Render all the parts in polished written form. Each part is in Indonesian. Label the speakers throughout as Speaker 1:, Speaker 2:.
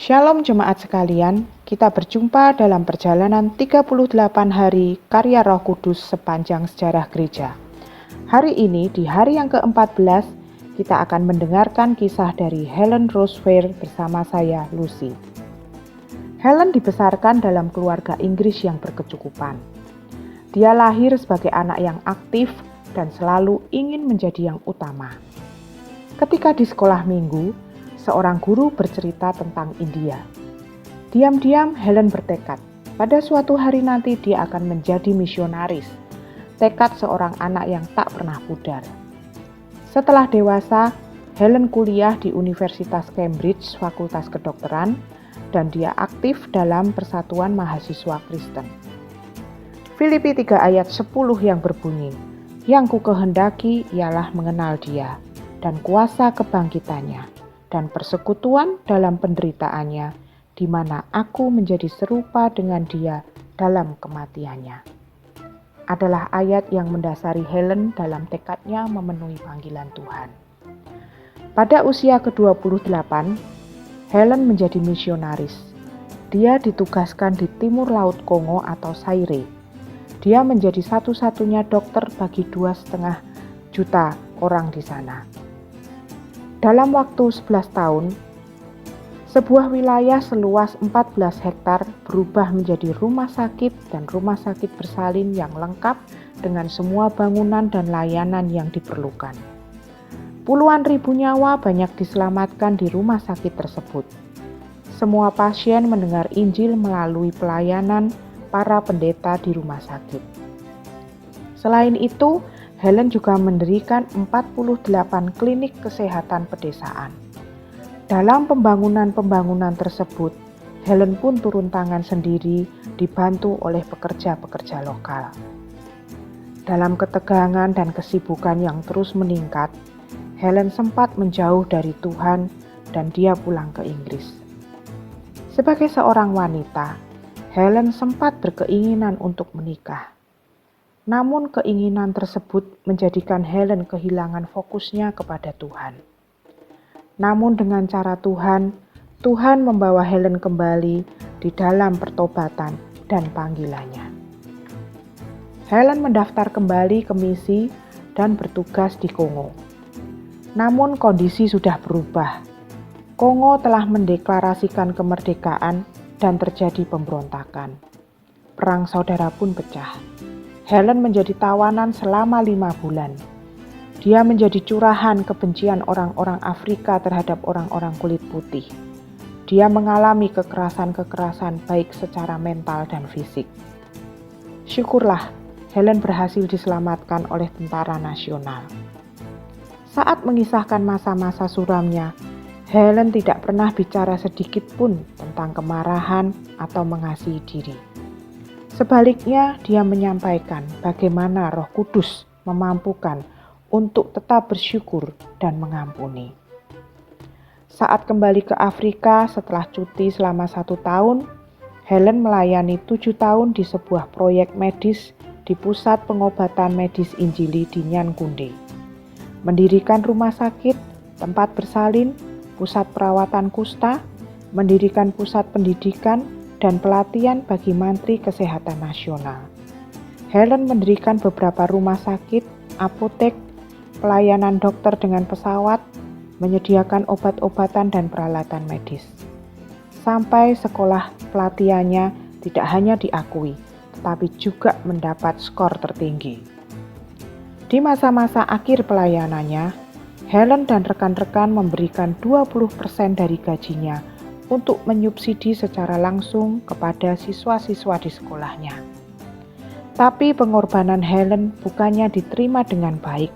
Speaker 1: Shalom jemaat sekalian, kita berjumpa dalam perjalanan 38 hari karya Roh Kudus sepanjang sejarah gereja. Hari ini di hari yang ke-14, kita akan mendengarkan kisah dari Helen Roseveare bersama saya, Lucy. Helen dibesarkan dalam keluarga Inggris yang berkecukupan. Dia lahir sebagai anak yang aktif dan selalu ingin menjadi yang utama. Ketika di sekolah minggu, seorang guru bercerita tentang India. Diam-diam Helen bertekad, pada suatu hari nanti dia akan menjadi misionaris. Tekad seorang anak yang tak pernah pudar. Setelah dewasa, Helen kuliah di Universitas Cambridge, Fakultas Kedokteran, dan dia aktif dalam Persatuan Mahasiswa Kristen. Filipi 3 ayat 10 yang berbunyi, "Yang kukehendaki ialah mengenal Dia, dan kuasa kebangkitannya, dan persekutuan dalam penderitaannya, di mana aku menjadi serupa dengan Dia dalam kematiannya." Adalah ayat yang mendasari Helen dalam tekadnya memenuhi panggilan Tuhan. Pada usia ke-28, Helen menjadi misionaris. Dia ditugaskan di Timur Laut Kongo atau Zaire. Dia menjadi satu-satunya dokter bagi 2,5 juta orang di sana. Dalam waktu 11 tahun, sebuah wilayah seluas 14 hektar berubah menjadi rumah sakit dan rumah sakit bersalin yang lengkap dengan semua bangunan dan layanan yang diperlukan. Puluhan ribu nyawa banyak diselamatkan di rumah sakit tersebut. Semua pasien mendengar Injil melalui pelayanan para pendeta di rumah sakit. Selain itu, Helen juga mendirikan 48 klinik kesehatan pedesaan. Dalam pembangunan-pembangunan tersebut, Helen pun turun tangan sendiri dibantu oleh pekerja-pekerja lokal. Dalam ketegangan dan kesibukan yang terus meningkat, Helen sempat menjauh dari Tuhan dan dia pulang ke Inggris. Sebagai seorang wanita, Helen sempat berkeinginan untuk menikah. Namun keinginan tersebut menjadikan Helen kehilangan fokusnya kepada Tuhan. Namun dengan cara Tuhan, Tuhan membawa Helen kembali di dalam pertobatan dan panggilannya. Helen mendaftar kembali ke misi dan bertugas di Kongo. Namun kondisi sudah berubah. Kongo telah mendeklarasikan kemerdekaan dan terjadi pemberontakan. Perang saudara pun pecah. Helen menjadi tawanan selama 5 bulan. Dia menjadi curahan kebencian orang-orang Afrika terhadap orang-orang kulit putih. Dia mengalami kekerasan-kekerasan baik secara mental dan fisik. Syukurlah, Helen berhasil diselamatkan oleh tentara nasional. Saat mengisahkan masa-masa suramnya, Helen tidak pernah bicara sedikit pun tentang kemarahan atau mengasihi diri. Sebaliknya, dia menyampaikan bagaimana Roh Kudus memampukan untuk tetap bersyukur dan mengampuni. Saat kembali ke Afrika setelah cuti selama 1 tahun, Helen melayani 7 tahun di sebuah proyek medis di Pusat Pengobatan Medis Injili di Nyankunde. Mendirikan rumah sakit, tempat bersalin, pusat perawatan kusta, mendirikan pusat pendidikan, dan pelatihan bagi Mantri Kesehatan Nasional. Helen mendirikan beberapa rumah sakit, apotek, pelayanan dokter dengan pesawat, menyediakan obat-obatan dan peralatan medis. Sampai sekolah pelatihannya tidak hanya diakui, tetapi juga mendapat skor tertinggi. Di masa-masa akhir pelayanannya, Helen dan rekan-rekan memberikan 20% dari gajinya untuk menyubsidi secara langsung kepada siswa-siswa di sekolahnya. Tapi pengorbanan Helen bukannya diterima dengan baik,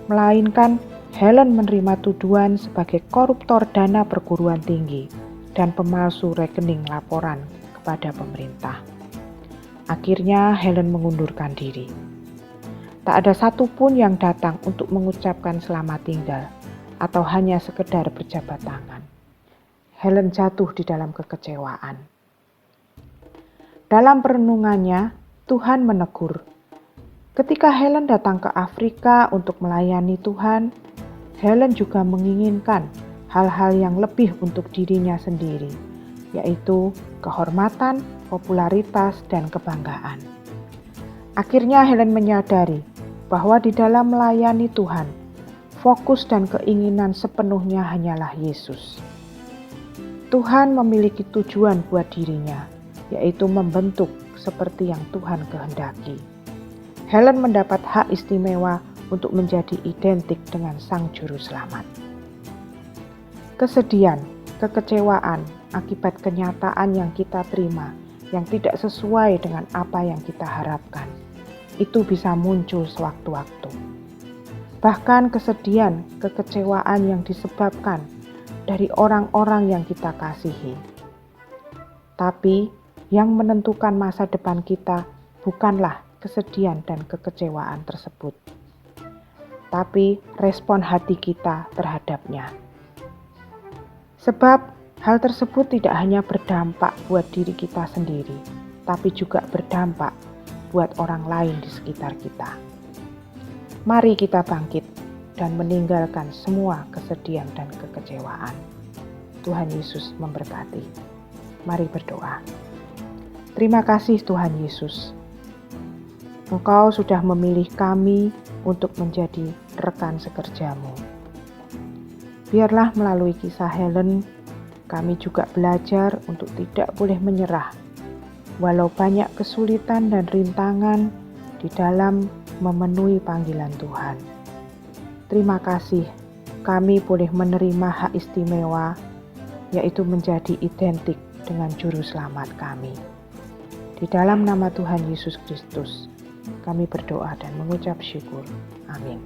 Speaker 1: melainkan Helen menerima tuduhan sebagai koruptor dana perguruan tinggi dan pemalsu rekening laporan kepada pemerintah. Akhirnya Helen mengundurkan diri. Tak ada satupun yang datang untuk mengucapkan selamat tinggal atau hanya sekedar berjabat tangan. Helen jatuh di dalam kekecewaan. Dalam perenungannya, Tuhan menegur. Ketika Helen datang ke Afrika untuk melayani Tuhan, Helen juga menginginkan hal-hal yang lebih untuk dirinya sendiri, yaitu kehormatan, popularitas, dan kebanggaan. Akhirnya Helen menyadari bahwa di dalam melayani Tuhan, fokus dan keinginan sepenuhnya hanyalah Yesus. Tuhan memiliki tujuan buat dirinya, yaitu membentuk seperti yang Tuhan kehendaki. Helen mendapat hak istimewa untuk menjadi identik dengan Sang Juru Selamat. Kesedihan, kekecewaan akibat kenyataan yang kita terima yang tidak sesuai dengan apa yang kita harapkan, itu bisa muncul sewaktu-waktu. Bahkan kesedihan, kekecewaan yang disebabkan dari orang-orang yang kita kasihi. Tapi yang menentukan masa depan kita bukanlah kesedihan dan kekecewaan tersebut, tapi respon hati kita terhadapnya. Sebab hal tersebut tidak hanya berdampak buat diri kita sendiri, tapi juga berdampak buat orang lain di sekitar kita. Mari kita bangkit dan meninggalkan semua kesedihan dan kekecewaan. Tuhan Yesus memberkati. Mari berdoa. Terima kasih Tuhan Yesus. Engkau sudah memilih kami untuk menjadi rekan sekerjamu. Biarlah melalui kisah Helen, kami juga belajar untuk tidak boleh menyerah, walau banyak kesulitan dan rintangan di dalam memenuhi panggilan Tuhan. Terima kasih, kami boleh menerima hak istimewa, yaitu menjadi identik dengan Juru Selamat kami. Di dalam nama Tuhan Yesus Kristus, kami berdoa dan mengucap syukur. Amin.